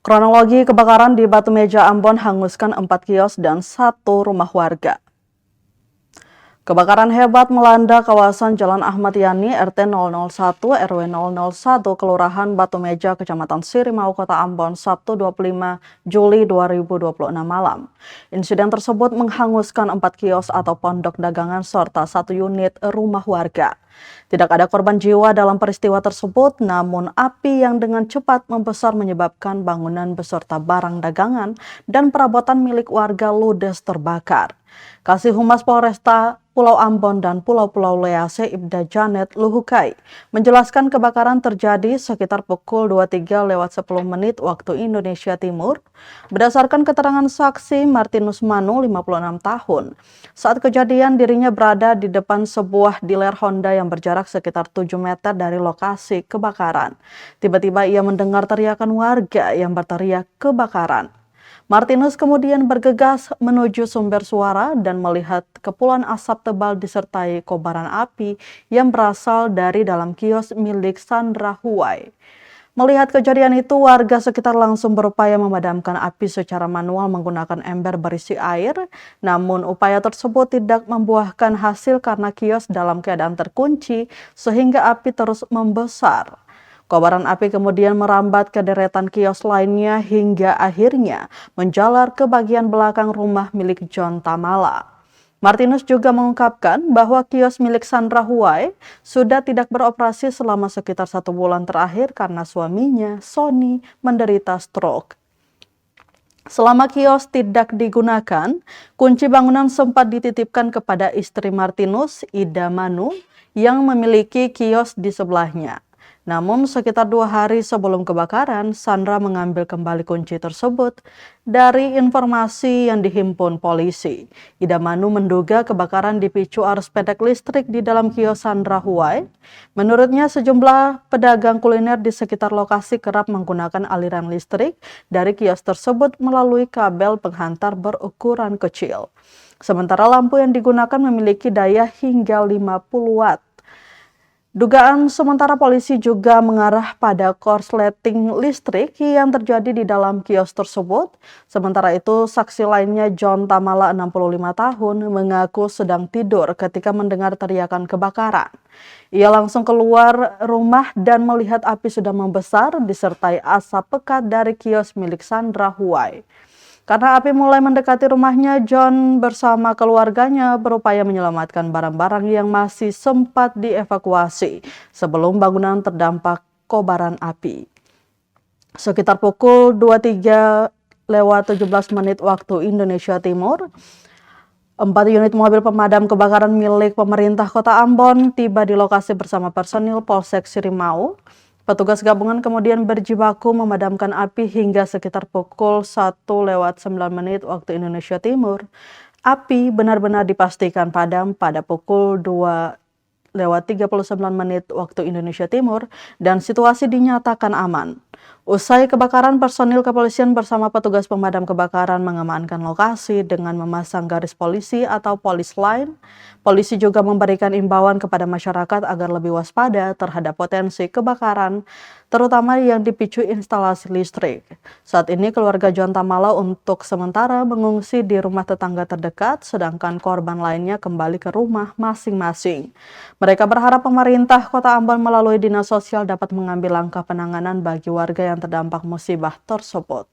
Kronologi kebakaran di Batu Meja Ambon hanguskan 4 kios dan 1 rumah warga. Kebakaran hebat melanda kawasan Jalan Ahmad Yani RT 001 RW 001 Kelurahan Batu Meja Kecamatan Sirimau Kota Ambon Sabtu 25 Juli 2026 malam. Insiden tersebut menghanguskan 4 kios atau pondok dagangan serta 1 unit rumah warga. Tidak ada korban jiwa dalam peristiwa tersebut, namun api yang dengan cepat membesar menyebabkan bangunan beserta barang dagangan dan perabotan milik warga ludes terbakar. Kasih Humas Polresta Pulau Ambon dan Pulau-Pulau Lease Ibda Janet Luhukai menjelaskan kebakaran terjadi sekitar pukul 23:10 waktu Indonesia Timur. Berdasarkan keterangan saksi Martinus Manu, 56 tahun, saat kejadian dirinya berada di depan sebuah dealer Honda yang berjarak sekitar 7 meter dari lokasi kebakaran. Tiba-tiba ia mendengar teriakan warga yang berteriak kebakaran. Martinus kemudian bergegas menuju sumber suara dan melihat kepulan asap tebal disertai kobaran api yang berasal dari dalam kios milik Sandra Huwai. Melihat kejadian itu, warga sekitar langsung berupaya memadamkan api secara manual menggunakan ember berisi air. Namun upaya tersebut tidak membuahkan hasil karena kios dalam keadaan terkunci sehingga api terus membesar. Kobaran api kemudian merambat ke deretan kios lainnya hingga akhirnya menjalar ke bagian belakang rumah milik John Tamala. Martinus juga mengungkapkan bahwa kios milik Sandra Huwai sudah tidak beroperasi selama sekitar 1 bulan terakhir karena suaminya, Sony, menderita stroke. Selama kios tidak digunakan, kunci bangunan sempat dititipkan kepada istri Martinus, Ida Manu, yang memiliki kios di sebelahnya. Namun sekitar 2 hari sebelum kebakaran, Sandra mengambil kembali kunci tersebut. Dari informasi yang dihimpun polisi, Ida Manu menduga kebakaran dipicu arus pendek listrik di dalam kios Sandra Huwai. Menurutnya, sejumlah pedagang kuliner di sekitar lokasi kerap menggunakan aliran listrik dari kios tersebut melalui kabel penghantar berukuran kecil. Sementara lampu yang digunakan memiliki daya hingga 50 watt. Dugaan sementara polisi juga mengarah pada korsleting listrik yang terjadi di dalam kios tersebut. Sementara itu, saksi lainnya John Tamala, 65 tahun, mengaku sedang tidur ketika mendengar teriakan kebakaran. Ia langsung keluar rumah dan melihat api sudah membesar disertai asap pekat dari kios milik Sandra Huwai. Karena api mulai mendekati rumahnya, John bersama keluarganya berupaya menyelamatkan barang-barang yang masih sempat dievakuasi sebelum bangunan terdampak kobaran api. Sekitar pukul 23:17 waktu Indonesia Timur, 4 unit mobil pemadam kebakaran milik pemerintah Kota Ambon tiba di lokasi bersama personil Polsek Sirimau. Petugas gabungan kemudian berjibaku memadamkan api hingga sekitar pukul 1:09 waktu Indonesia Timur. Api benar-benar dipastikan padam pada pukul 2:39 waktu Indonesia Timur dan situasi dinyatakan aman. Usai kebakaran, personil kepolisian bersama petugas pemadam kebakaran mengamankan lokasi dengan memasang garis polisi atau polis line. Polisi juga memberikan imbauan kepada masyarakat agar lebih waspada terhadap potensi kebakaran, terutama yang dipicu instalasi listrik. Saat ini keluarga John Tamala untuk sementara mengungsi di rumah tetangga terdekat, sedangkan korban lainnya kembali ke rumah masing-masing. Mereka berharap pemerintah Kota Ambon melalui Dinas Sosial dapat mengambil langkah penanganan bagi warga yang terdampak musibah tersebut.